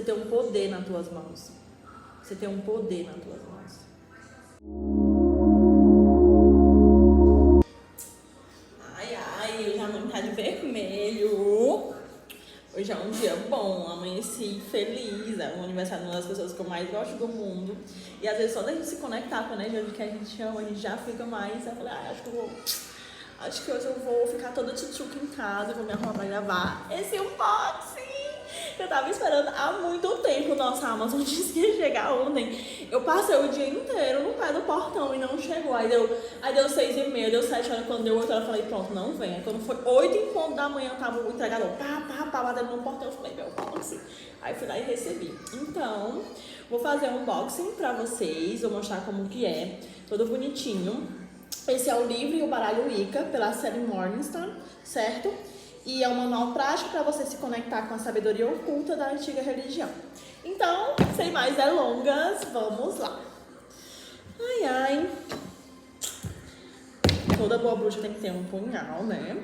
Você tem um poder nas tuas mãos. Você tem um poder nas tuas mãos. Ai, hoje a mãe tá de vermelho. Hoje é um dia bom, amanheci feliz. É o aniversário de uma das pessoas que eu mais gosto do mundo. E às vezes só da gente se conectar com a energia que a gente ama, a gente já fica mais. Eu falei, acho que hoje eu vou ficar toda tchutchuca em casa, vou me arrumar pra gravar esse unboxing. Eu tava esperando há muito tempo. Nossa, a Amazon disse que ia chegar ontem. Eu passei o dia inteiro no pé do portão e não chegou. Aí deu 6h30, deu 7 horas. Quando deu 8 horas, eu falei, pronto, não vem. Aí quando foi 8h da manhã, tava o entregador, batendo no portão. Eu falei, meu, como assim? Aí fui lá e recebi. Então, vou fazer um unboxing pra vocês. Vou mostrar como que é. Todo bonitinho. Esse é o livro e o baralho Wicca, pela série Morningstar, certo? E é um manual prático para você se conectar com a sabedoria oculta da antiga religião. Então, sem mais delongas, vamos lá. Ai. Toda boa bruxa tem que ter um punhal, né?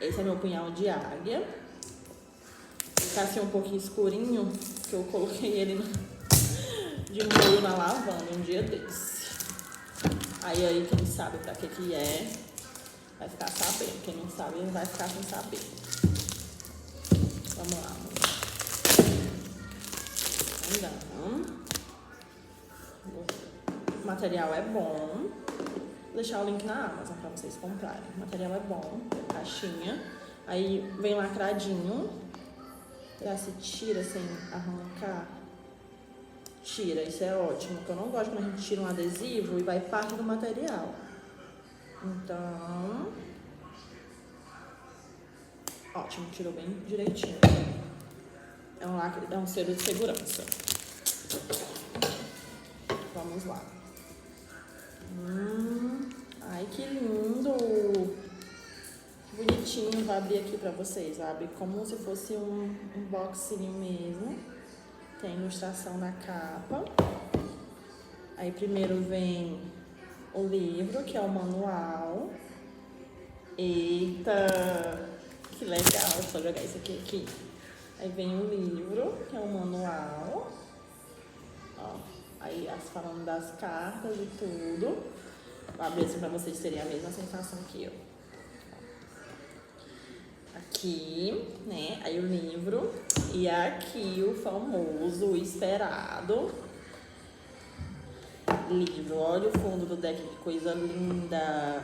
Esse é meu punhal de águia. Tá assim um pouquinho escurinho, que eu coloquei ele de molho na lavanda um dia desse. Aí quem sabe pra que é, vai ficar sabendo. Quem não sabe, vai ficar sem saber. Vamos lá. O material é bom. Vou deixar o link na Amazon pra vocês comprarem. O material é bom, caixinha. Aí vem lacradinho. Será se tira sem arrancar? Tira, isso é ótimo. Porque eu não gosto quando a gente tira um adesivo e vai parte do material. Então, ótimo, tirou bem direitinho. É um selo de segurança. Vamos lá. Ai, que lindo! Que bonitinho. Vou abrir aqui pra vocês. Vou abrir como se fosse um boxinho mesmo. Tem ilustração na capa. Aí primeiro vem o livro, que é o manual. Eita! Que legal! Deixa eu jogar isso aqui. Aí vem o livro, que é o manual. Ó, aí falando das cartas e tudo. Vou abrir assim pra vocês terem a mesma sensação que eu. Aqui, né? Aí o livro. E aqui o famoso, o esperado livro. Olha o fundo do deck, que coisa linda.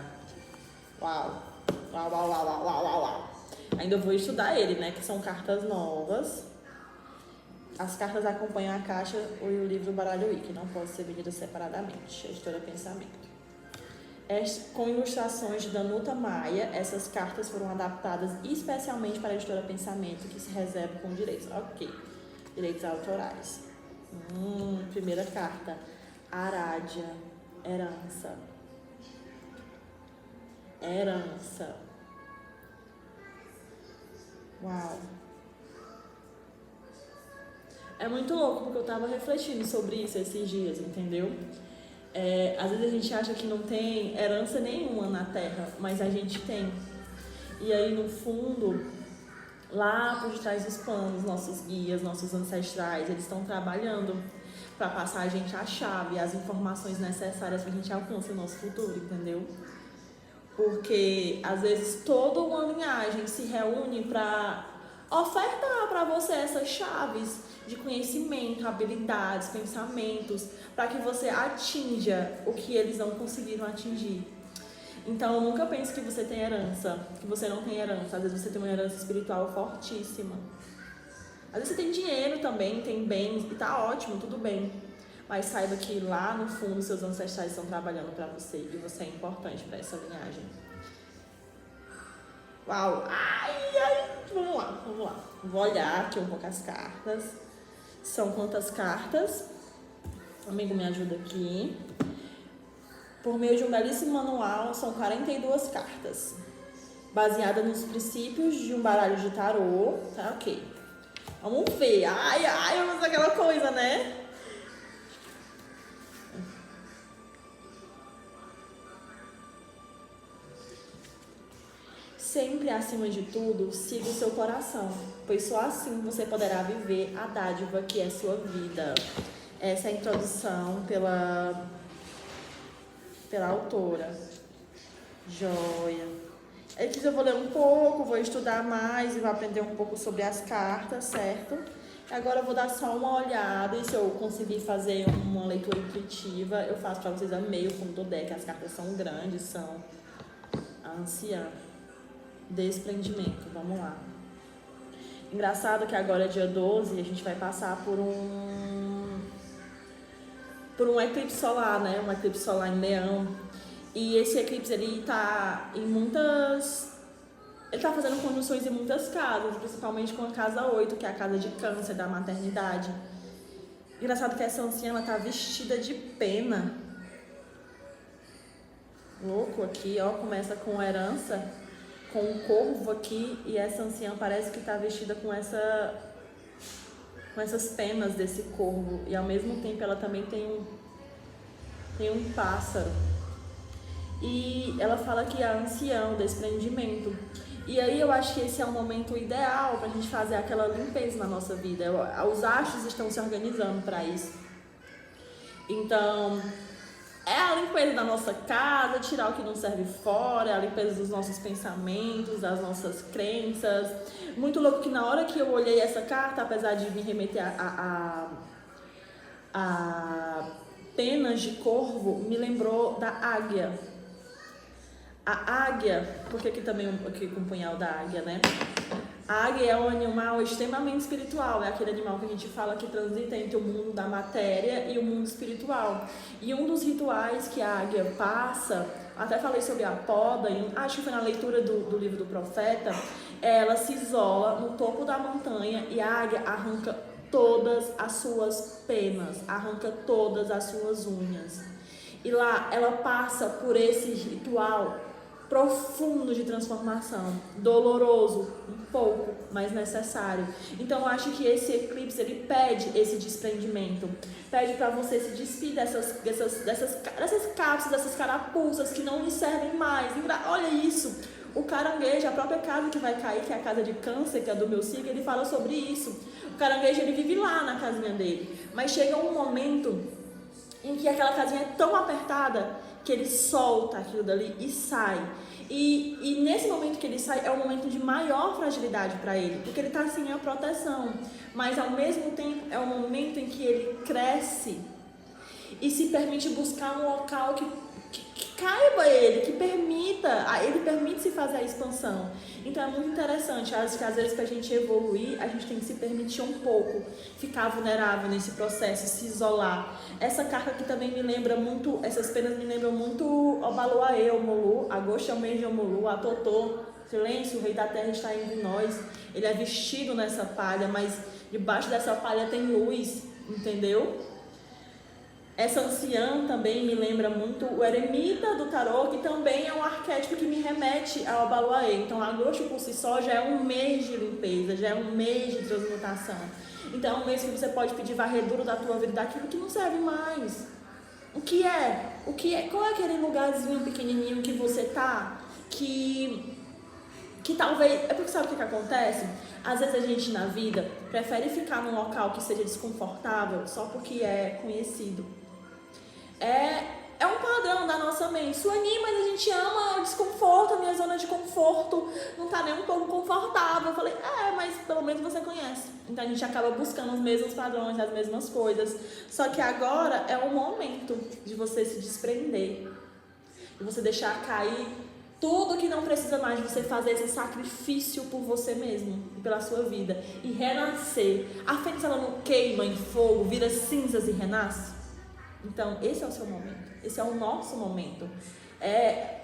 Uau. Ainda vou estudar ele, né? Que são cartas novas. As cartas acompanham a caixa e o livro Baralho Wicca. Não pode ser vendido separadamente. Editora Pensamento. Com ilustrações de Danuta Maia, essas cartas foram adaptadas especialmente para a Editora Pensamento, que se reserva com direitos. Ok. Direitos autorais. Primeira carta. Arádia. Herança. Uau. É muito louco, porque eu tava refletindo sobre isso esses dias, entendeu? Às vezes a gente acha que não tem herança nenhuma na Terra, mas a gente tem. E aí, no fundo, lá por detrás dos panos, nossos guias, nossos ancestrais, eles estão trabalhando para passar a gente a chave, as informações necessárias para a gente alcançar o nosso futuro, entendeu? Porque, às vezes, toda uma linhagem se reúne para ofertar para você essas chaves de conhecimento, habilidades, pensamentos, para que você atinja o que eles não conseguiram atingir. Então, nunca pense que você tem herança, que você não tem herança. Às vezes você tem uma herança espiritual fortíssima. Às vezes você tem dinheiro também, tem bens, e tá ótimo, tudo bem. Mas saiba que lá no fundo seus ancestrais estão trabalhando para você e você é importante para essa linhagem. Uau! Vamos lá. Vou olhar aqui um pouco as cartas. São quantas cartas? O amigo me ajuda aqui. Por meio de um belíssimo manual, são 42 cartas. Baseada nos princípios de um baralho de tarô. Tá, ok. Vamos ver. Vamos ver aquela coisa, né? sempre, acima de tudo, siga o seu coração, pois só assim você poderá viver a dádiva que é sua vida. Essa é a introdução pela autora. Joia. Aqui eu vou ler um pouco, vou estudar mais e vou aprender um pouco sobre as cartas, certo? Agora eu vou dar só uma olhada e se eu conseguir fazer uma leitura intuitiva, eu faço para vocês a meio fundo do deck. As cartas são grandes, são a anciã, desprendimento, vamos lá. Engraçado que agora é dia 12 e a gente vai passar por um eclipse solar, né? Um eclipse solar em Leão. E esse eclipse, ele tá fazendo conjunções em muitas casas, principalmente com a casa 8, que é a casa de câncer, da maternidade. Engraçado que essa anciã, ela tá vestida de pena. Louco aqui, ó, começa com herança, com um corvo aqui, e essa anciã parece que tá vestida com essas penas desse corvo. E ao mesmo tempo ela também tem um pássaro. E ela fala que é a anciã, o desprendimento. E aí eu acho que esse é um momento ideal pra gente fazer aquela limpeza na nossa vida. Os astros estão se organizando para isso. Então, é a limpeza da nossa casa, tirar o que não serve fora, é a limpeza dos nossos pensamentos, das nossas crenças. Muito louco que na hora que eu olhei essa carta, apesar de me remeter a penas de corvo, me lembrou da águia. A águia, porque aqui também aqui com o punhal da águia, né? A águia é um animal extremamente espiritual, é aquele animal que a gente fala que transita entre o mundo da matéria e o mundo espiritual. E um dos rituais que a águia passa, até falei sobre a poda, acho que foi na leitura do livro do profeta, ela se isola no topo da montanha e a águia arranca todas as suas penas, arranca todas as suas unhas. E lá ela passa por esse ritual profundo de transformação, doloroso, um pouco, mas necessário. Então eu acho que esse eclipse, ele pede esse desprendimento, pede para você se despir dessas cápsulas, dessas carapuças que não lhe servem mais. Olha isso, o caranguejo, a própria casa que vai cair, que é a casa de câncer, que é do meu signo, ele fala sobre isso. O caranguejo, ele vive lá na casinha dele, mas chega um momento em que aquela casinha é tão apertada que ele solta aquilo dali e sai. E nesse momento que ele sai, é um momento de maior fragilidade para ele, porque ele está sem a proteção. Mas ao mesmo tempo, é um momento em que ele cresce e se permite buscar um local que caiba ele, que ele permite-se fazer a expansão. Então é muito interessante, acho que às vezes para a gente evoluir, a gente tem que se permitir um pouco, ficar vulnerável nesse processo, se isolar. Essa carta aqui também me lembra muito, essas penas me lembram muito Obaloaê, Omolu, agosto é o mês de Omolu, a Totô, silêncio, o rei da terra está entre nós. Ele é vestido nessa palha, mas debaixo dessa palha tem luz, entendeu? Essa anciã também me lembra muito o eremita do tarô, que também é um arquétipo que me remete ao Obaloaê. Então, agosto por si só já é um mês de limpeza, já é um mês de transmutação. Então, é um mês que você pode pedir varredura da tua vida, daquilo que não serve mais. O que é? Qual é aquele lugarzinho pequenininho que você tá, que talvez... É porque sabe o que acontece? Às vezes a gente na vida prefere ficar num local que seja desconfortável só porque é conhecido. É um padrão da nossa mente. Sueli, mas a gente ama o desconforto, a minha zona de conforto não tá nem um pouco confortável. Eu falei, mas pelo menos você conhece. Então a gente acaba buscando os mesmos padrões, as mesmas coisas. Só que agora é o momento de você se desprender, de você deixar cair tudo que não precisa mais, de você fazer esse sacrifício por você mesmo e pela sua vida e renascer. A fênix, ela não queima em fogo, vira cinzas e renasce? Então, esse é o seu momento, esse é o nosso momento.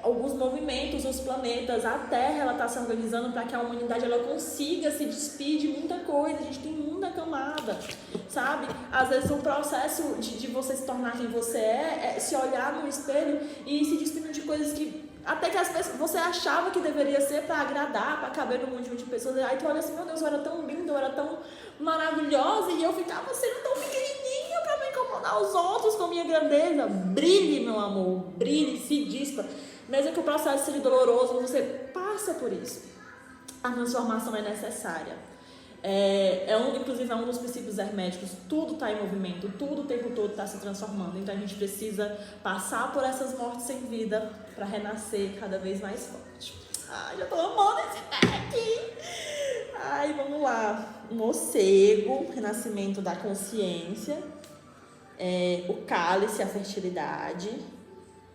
Alguns movimentos, os planetas, a Terra, ela está se organizando para que a humanidade ela consiga se despir de muita coisa. A gente tem muita camada, sabe? Às vezes o processo de você se tornar quem você é se olhar no espelho e se despindo de coisas que até que as pessoas, você achava que deveria ser para agradar, para caber num monte de pessoas. Aí tu olha assim, meu Deus, eu era tão linda, eu era tão maravilhosa e eu ficava sendo tão pequenininha para não incomodar os outros com minha grandeza. Brilhe, meu amor, brilhe, se dispa. Mesmo que o processo seja doloroso, você passa por isso. A transformação é necessária. Inclusive, é um dos princípios herméticos. Tudo está em movimento, tudo o tempo todo está se transformando. Então, a gente precisa passar por essas mortes sem vida para renascer cada vez mais forte. Ai, já tô amando esse aqui. Ai, vamos lá. Morcego, renascimento da consciência. O cálice, a fertilidade.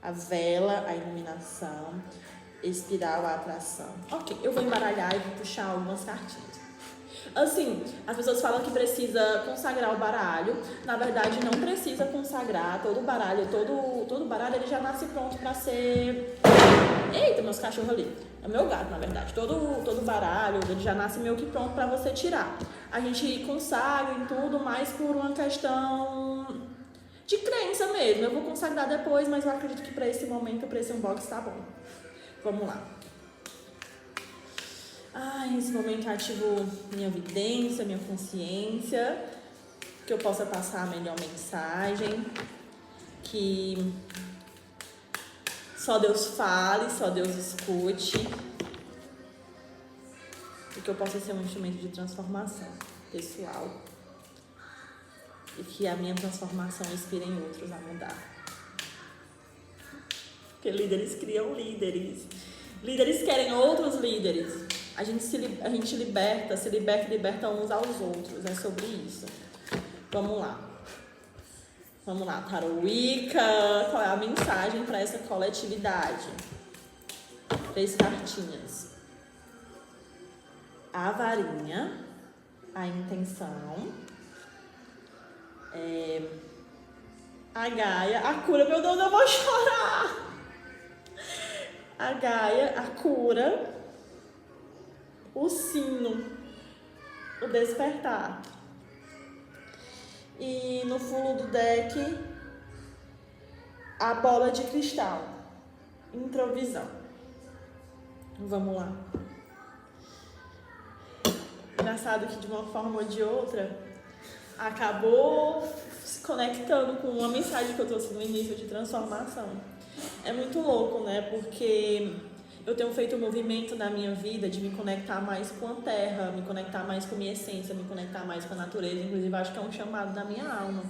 A vela, a iluminação. Espiral, a atração. Ok, eu vou embaralhar e vou puxar algumas cartinhas. Assim, as pessoas falam que precisa consagrar o baralho. Na verdade, não precisa consagrar todo o baralho. Todo baralho ele já nasce pronto para ser... Eita, meus cachorros ali. É meu gato, na verdade. Todo baralho ele já nasce meio que pronto para você tirar. A gente consagra em tudo, mais por uma questão de crença mesmo. Eu vou consagrar depois, mas eu acredito que para esse momento, para esse unboxing, tá bom. Vamos lá. Nesse momento eu ativo minha vidência, minha consciência, que eu possa passar a melhor mensagem, que só Deus fale, só Deus escute, e que eu possa ser um instrumento de transformação pessoal, e que a minha transformação inspire em outros a mudar. Porque líderes criam líderes. Líderes querem outros líderes. A gente se liberta uns aos outros. É sobre isso. Vamos lá. Tarô Wicca. Qual é a mensagem para essa coletividade? 3 cartinhas. A varinha. A intenção. A Gaia. A cura. Meu Deus, eu vou chorar. A Gaia, a cura, o sino, o despertar. E no fundo do deck, a bola de cristal, introvisão. Vamos lá. Engraçado que de uma forma ou de outra, acabou se conectando com uma mensagem que eu trouxe no início de transformação. É muito louco, né? Porque eu tenho feito um movimento na minha vida de me conectar mais com a terra, me conectar mais com a minha essência, me conectar mais com a natureza. Inclusive, acho que é um chamado da minha alma.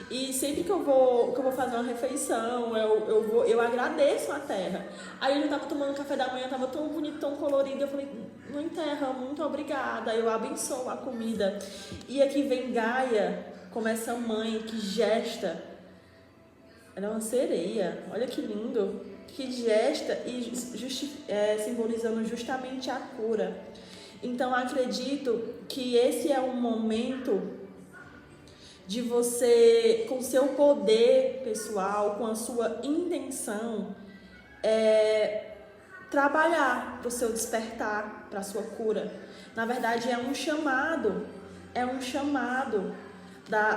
E sempre que eu vou fazer uma refeição, eu agradeço a terra. Aí eu tava tomando café da manhã, tava tão bonito, tão colorido. Eu falei, mãe terra, muito obrigada. Eu abençoo a comida. E aqui vem Gaia, como essa mãe que gesta. Ela é uma sereia, olha que lindo, que gesta e simbolizando justamente a cura. Então, acredito que esse é um momento de você, com seu poder pessoal, com a sua intenção, trabalhar para o seu despertar, para a sua cura. Na verdade, é um chamado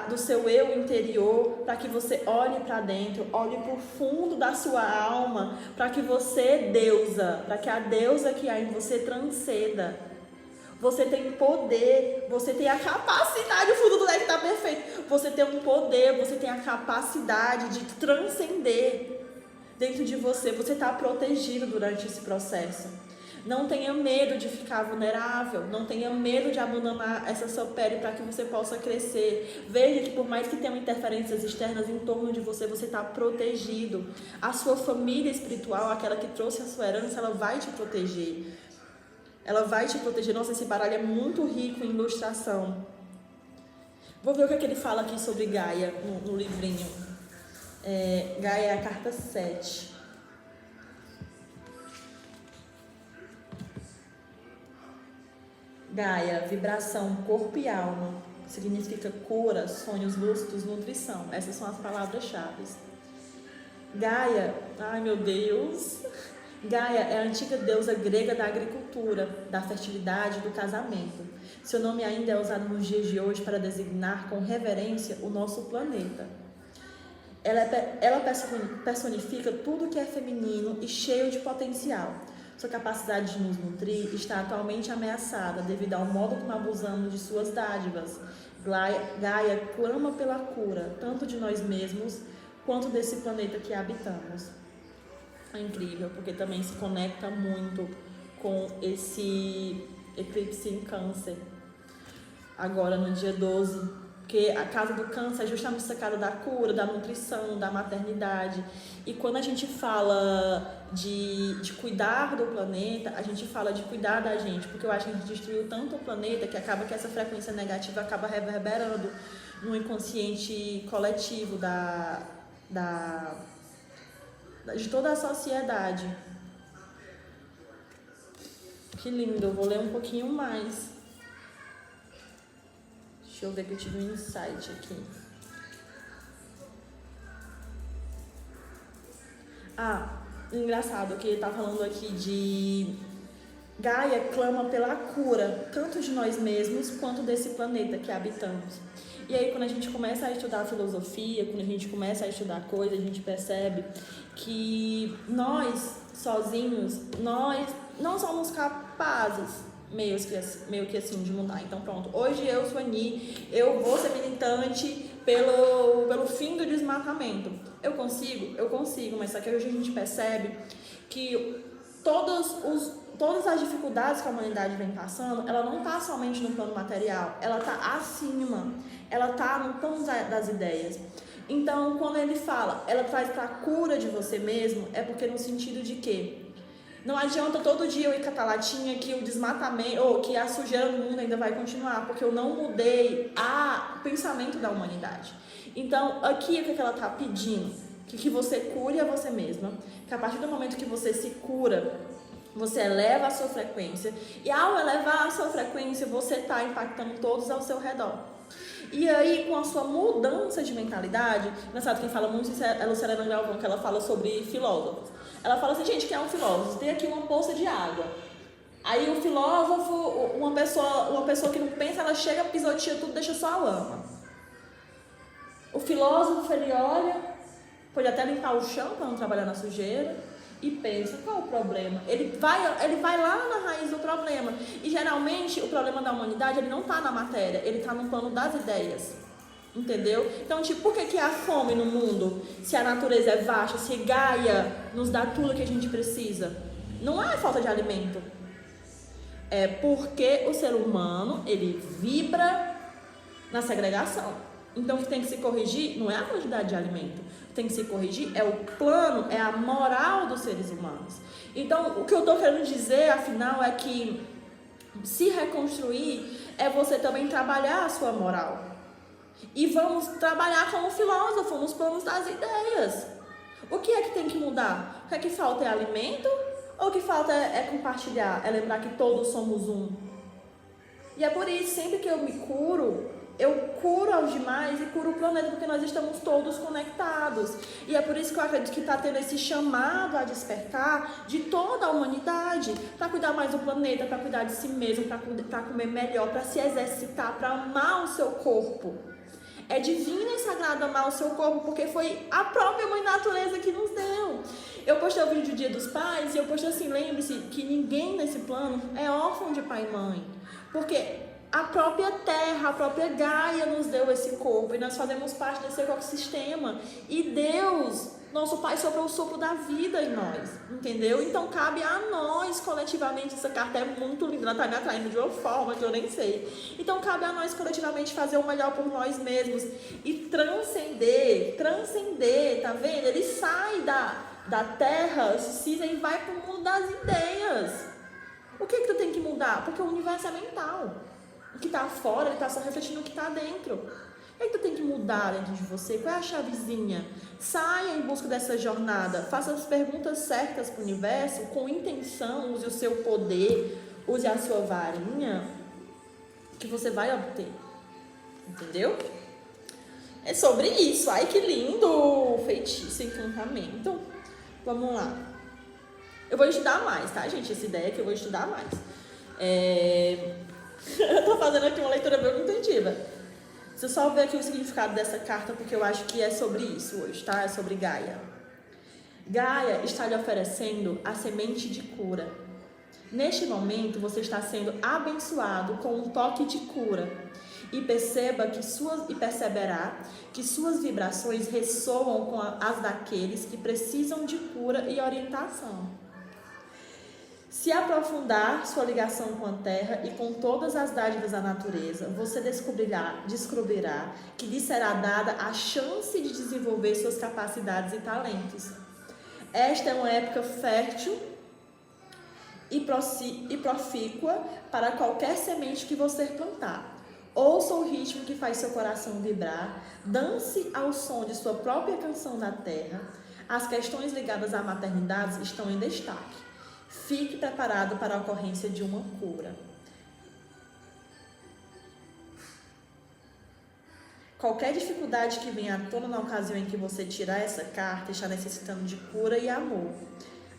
do seu eu interior, para que você olhe para dentro, olhe para o fundo da sua alma, para que você, deusa, para que a deusa que há em você transcenda. Você tem poder, você tem a capacidade, o fundo do deck está perfeito. Você tem um poder, você tem a capacidade de transcender dentro de você. Você está protegido durante esse processo. Não tenha medo de ficar vulnerável, não tenha medo de abandonar essa sua pele para que você possa crescer. Veja que por mais que tenham interferências externas em torno de você, você está protegido. A sua família espiritual, aquela que trouxe a sua herança, ela vai te proteger. Ela vai te proteger. Nossa, esse baralho é muito rico em ilustração. Vou ver o que é que ele fala aqui sobre Gaia no livrinho. Gaia é a carta 7. Gaia, vibração, corpo e alma. Significa cura, sonhos lúcidos, nutrição. Essas são as palavras-chave. Gaia, ai meu Deus... Gaia é a antiga deusa grega da agricultura, da fertilidade e do casamento. Seu nome ainda é usado nos dias de hoje para designar com reverência o nosso planeta. Ela personifica tudo que é feminino e cheio de potencial. Sua capacidade de nos nutrir está atualmente ameaçada devido ao modo como abusamos de suas dádivas. Gaia clama pela cura, tanto de nós mesmos quanto desse planeta que habitamos. tá incrível, porque também se conecta muito com esse eclipse em Câncer, agora no dia 12, porque a casa do Câncer é justamente essa casa da cura, da nutrição, da maternidade. E quando a gente fala de cuidar do planeta, a gente fala de cuidar da gente, porque eu acho que a gente destruiu tanto o planeta que acaba que essa frequência negativa acaba reverberando no inconsciente coletivo de toda a sociedade. Que lindo, eu vou ler um pouquinho mais. Deixa eu ver que eu tive um insight aqui. Engraçado que ele tá falando aqui de Gaia clama pela cura, tanto de nós mesmos quanto desse planeta que habitamos. E aí quando a gente começa a estudar filosofia, quando a gente começa a estudar coisas, a gente percebe que nós, sozinhos, nós não somos capazes meio que assim de mudar. Então pronto, hoje eu, Suani, eu vou ser militante pelo fim do desmatamento. Eu consigo, mas só que hoje a gente percebe que todas as dificuldades que a humanidade vem passando, ela não está somente no plano material, ela está acima, ela está no plano das ideias. Então, quando ele fala, ela traz para a cura de você mesmo, é porque no sentido de que não adianta todo dia eu ir catar latinha que o desmatamento, ou que a sujeira do mundo ainda vai continuar, porque eu não mudei o pensamento da humanidade. Então, aqui o que ela está pedindo? Que você cure a você mesma, que a partir do momento que você se cura, você eleva a sua frequência, e ao elevar a sua frequência, você está impactando todos ao seu redor. E aí, com a sua mudança de mentalidade, engraçado, quem fala muito isso é a Luciana Galvão, que ela fala sobre filósofos. Ela fala assim, gente, quem é um filósofo? Tem aqui uma poça de água. Aí o filósofo, uma pessoa que não pensa, ela chega, pisoteia tudo, deixa só a lama. O filósofo, ele olha, pode até limpar o chão para não trabalhar na sujeira, e pensa, qual é o problema? Ele vai lá na raiz do problema. E geralmente o problema da humanidade, ele não está na matéria, ele está no plano das ideias. Entendeu? Então, tipo, por que há fome no mundo? Se a natureza é vasta, se Gaia nos dá tudo que a gente precisa. Não é falta de alimento. É porque o ser humano, ele vibra na segregação. Então, o que tem que se corrigir não é a quantidade de alimento. O que tem que se corrigir é o plano, é a moral dos seres humanos. Então, o que eu estou querendo dizer, afinal, é que se reconstruir é você também trabalhar a sua moral. E vamos trabalhar como filósofo nos planos das ideias. O que é que tem que mudar? O que é que falta é alimento? Ou o que falta é compartilhar? É lembrar que todos somos um? E é por isso, sempre que eu me curo, eu curo aos demais e curo o planeta, porque nós estamos todos conectados. E é por isso que eu acredito que está tendo esse chamado a despertar de toda a humanidade, para cuidar mais do planeta, para cuidar de si mesmo, para comer melhor, para se exercitar, para amar o seu corpo. É divino e sagrado amar o seu corpo, porque foi a própria mãe natureza que nos deu. Eu postei o vídeo do Dia dos Pais e eu postei assim, lembre-se que ninguém nesse plano é órfão de pai e mãe. Porque a própria Terra, a própria Gaia nos deu esse corpo e nós fazemos parte desse ecossistema. E Deus, nosso Pai, soprou o sopro da vida em nós, entendeu? Então cabe a nós coletivamente, essa carta é muito linda, ela está me atraindo de uma forma que eu nem sei. Então cabe a nós coletivamente fazer o melhor por nós mesmos e transcender, tá vendo? Ele sai da Terra, se cisma e vai para o mundo das ideias. O que tu tem que mudar? Porque o universo é mental. O que está fora, ele está só refletindo o que está dentro. O que tu tem que mudar dentro de você? Qual é a chavezinha? Saia em busca dessa jornada. Faça as perguntas certas para o universo, com intenção, use o seu poder, use a sua varinha, que você vai obter. Entendeu? É sobre isso. Ai, que lindo! Feitiço, encantamento. Vamos lá. Eu vou estudar mais, tá, gente? Essa ideia é que eu vou estudar mais. Eu tô fazendo aqui uma leitura bem intuitiva. Deixa eu só ver aqui o significado dessa carta, porque eu acho que é sobre isso hoje, tá? É sobre Gaia. Gaia está lhe oferecendo a semente de cura. Neste momento, você está sendo abençoado com um toque de cura. e perceberá que suas vibrações ressoam com as daqueles que precisam de cura e orientação. Se aprofundar sua ligação com a Terra e com todas as dádivas da natureza, você descobrirá que lhe será dada a chance de desenvolver suas capacidades e talentos. Esta é uma época fértil e profícua para qualquer semente que você plantar. Ouça o ritmo que faz seu coração vibrar, dance ao som de sua própria canção da terra. As questões ligadas à maternidade estão em destaque. Fique preparado para a ocorrência de uma cura. Qualquer dificuldade que venha à tona na ocasião em que você tirar essa carta está necessitando de cura e amor.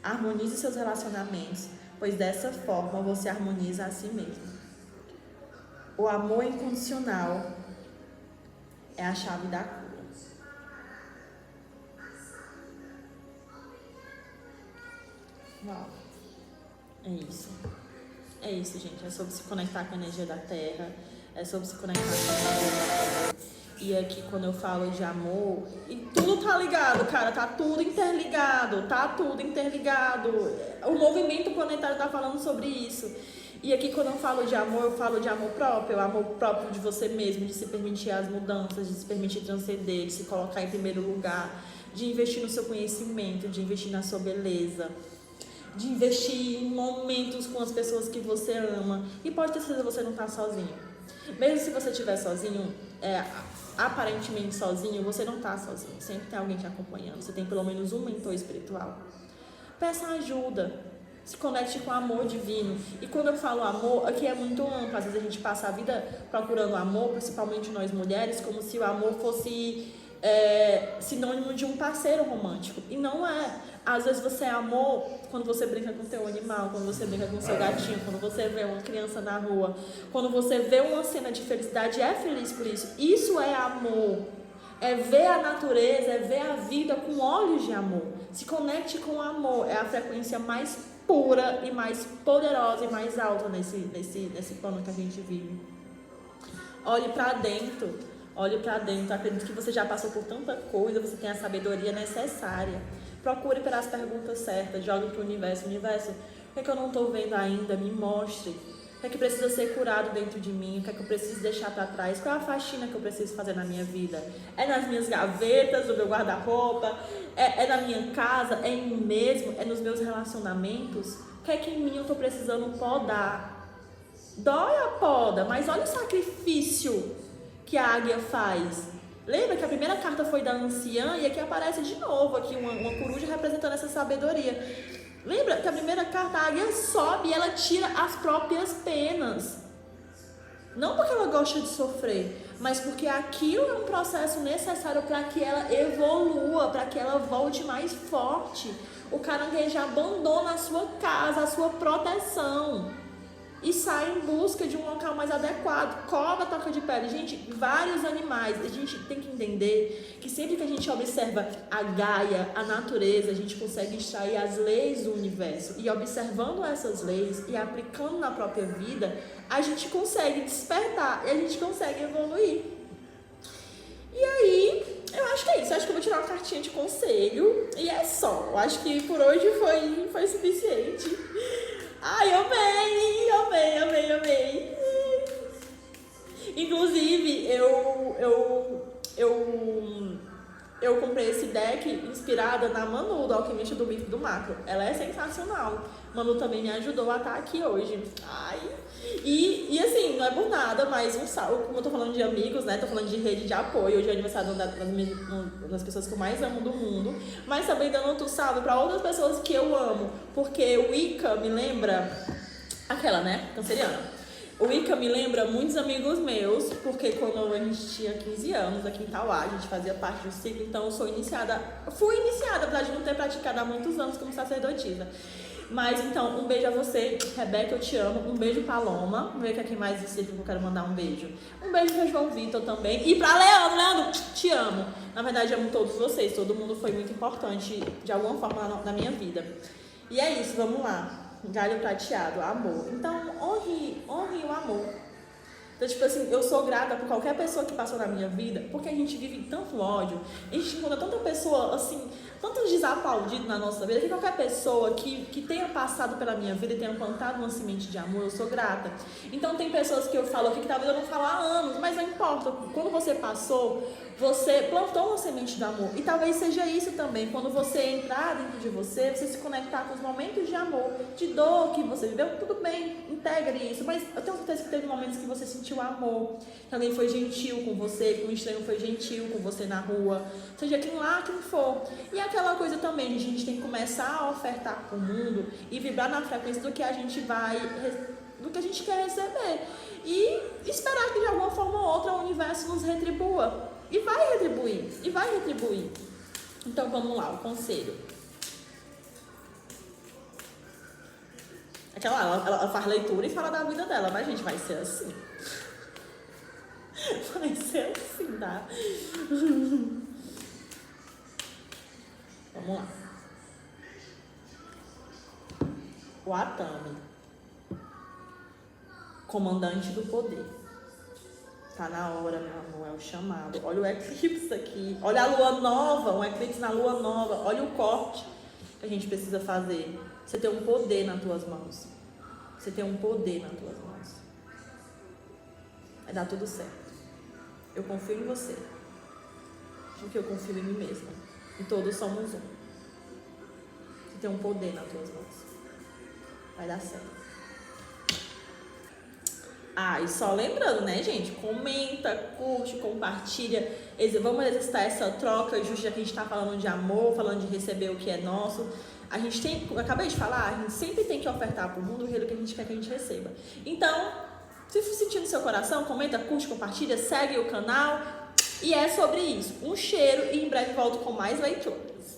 Harmonize seus relacionamentos, pois dessa forma você harmoniza a si mesmo. O amor incondicional é a chave da cura. Uau. É isso, gente. É sobre se conectar com a energia da Terra. É sobre se conectar com a energia da Terra. E aqui, quando eu falo de amor, e tudo tá ligado, cara. Tá tudo interligado. O movimento planetário tá falando sobre isso. E aqui, quando eu falo de amor próprio. O amor próprio de você mesmo, de se permitir as mudanças, de se permitir transcender, de se colocar em primeiro lugar, de investir no seu conhecimento, de investir na sua beleza, de investir em momentos com as pessoas que você ama. E pode ter certeza que você não está sozinho. Mesmo se você estiver sozinho, aparentemente sozinho, você não está sozinho. Sempre tem alguém te acompanhando. Você tem pelo menos um mentor espiritual. Peça ajuda. Se conecte com o amor divino. E quando eu falo amor, aqui é muito amplo. Às vezes a gente passa a vida procurando amor, principalmente nós mulheres, como se o amor fosse sinônimo de um parceiro romântico. E não é. Às vezes você é amor quando você brinca com o teu animal, quando você brinca com o seu gatinho, quando você vê uma criança na rua, quando você vê uma cena de felicidade e é feliz por isso. Isso é amor. É ver a natureza, é ver a vida com olhos de amor. Se conecte com o amor. É a frequência mais pura e mais poderosa e mais alta nesse plano que a gente vive. Olhe para dentro. Acredito que você já passou por tanta coisa, você tem a sabedoria necessária. Procure pelas perguntas certas, jogue para o universo. Universo, o que é que eu não estou vendo ainda? Me mostre. O que é que precisa ser curado dentro de mim? O que é que eu preciso deixar para trás? Qual é a faxina que eu preciso fazer na minha vida? É nas minhas gavetas, no meu guarda-roupa? É na minha casa? É em mim mesmo? É nos meus relacionamentos? O que é que em mim eu estou precisando podar? Dói a poda, mas olha o sacrifício que a águia faz. Lembra que a primeira carta foi da anciã e aqui aparece de novo aqui uma coruja representando essa sabedoria. Lembra que a primeira carta, a águia sobe e ela tira as próprias penas. Não porque ela gosta de sofrer, mas porque aquilo é um processo necessário para que ela evolua, para que ela volte mais forte. O caranguejo abandona a sua casa, a sua proteção e sai em busca de um local mais adequado. Cobra toca de pele. Gente, vários animais. A gente tem que entender que sempre que a gente observa a Gaia, a natureza, a gente consegue extrair as leis do universo. E observando essas leis e aplicando na própria vida, a gente consegue despertar e a gente consegue evoluir. E aí, eu acho que é isso. Eu acho que eu vou tirar uma cartinha de conselho e é só. Eu acho que por hoje foi suficiente. Ai, amei. Inclusive, eu comprei esse deck inspirada na Manu, do Alquimista do Micro e do Macro. Ela é sensacional. Manu também me ajudou a estar aqui hoje. Ai. E assim, não é por nada, mas um salve, como eu tô falando de amigos, né? Tô falando de rede de apoio. Hoje é aniversário das pessoas que eu mais amo do mundo. Mas também dando outro salve para outras pessoas que eu amo. Porque o Wicca me lembra aquela, né? Canceriana. O Wicca me lembra muitos amigos meus, porque quando a gente tinha 15 anos aqui em Tauá, a gente fazia parte do ciclo, então eu fui iniciada, apesar de não ter praticado há muitos anos como sacerdotisa. Mas então, um beijo a você, Rebeca, eu te amo. Um beijo, Paloma. Vamos ver que aqui mais do ciclo que eu quero mandar um beijo. Um beijo para João Vitor também. E para Leandro, te amo. Na verdade, amo todos vocês, todo mundo foi muito importante de alguma forma na minha vida. E é isso, vamos lá. Galho prateado, amor. Então, honre o amor. Então, tipo assim, eu sou grata por qualquer pessoa que passou na minha vida, porque a gente vive tanto ódio, a gente encontra tanta pessoa, assim, tantos desaplaudidos na nossa vida, que qualquer pessoa que tenha passado pela minha vida e tenha plantado uma semente de amor, eu sou grata. Então, tem pessoas que eu falo aqui que talvez eu não falo há anos, mas não importa, quando você passou, você plantou uma semente de amor. E talvez seja isso também, quando você entrar dentro de você se conectar com os momentos de amor, de dor que você viveu, tudo bem, integre isso. Mas eu tenho certeza que teve momentos que você sentiu amor, que alguém foi gentil com você, que um estranho foi gentil com você na rua, seja quem lá, quem for. E aquela coisa também, a gente tem que começar a ofertar para o mundo e vibrar na frequência do que a gente do que a gente quer receber. E esperar que de alguma forma ou outra o universo nos retribua. E vai retribuir, e vai retribuir. Então vamos lá, o conselho. Ela faz leitura e fala da vida dela, mas gente, vai ser assim. Vai ser assim, tá? Vamos lá. O Atami, comandante do poder. Tá na hora, meu amor, é o chamado. Olha o eclipse aqui. Olha a lua nova, um eclipse na lua nova. Olha o corte que a gente precisa fazer. Você tem um poder nas tuas mãos. Você tem um poder nas tuas mãos. Vai dar tudo certo. Eu confio em você. Porque eu confio em mim mesma. E todos somos um. Você tem um poder nas tuas mãos. Vai dar certo. Ah, e só lembrando, né, gente? Comenta, curte, compartilha. Vamos exercitar essa troca, justo já que a gente tá falando de amor, falando de receber o que é nosso. A gente tem, eu acabei de falar, a gente sempre tem que ofertar pro mundo aquilo que a gente quer que a gente receba. Então, se for sentir no seu coração, comenta, curte, compartilha, segue o canal. E é sobre isso. Um cheiro e em breve volto com mais leituras.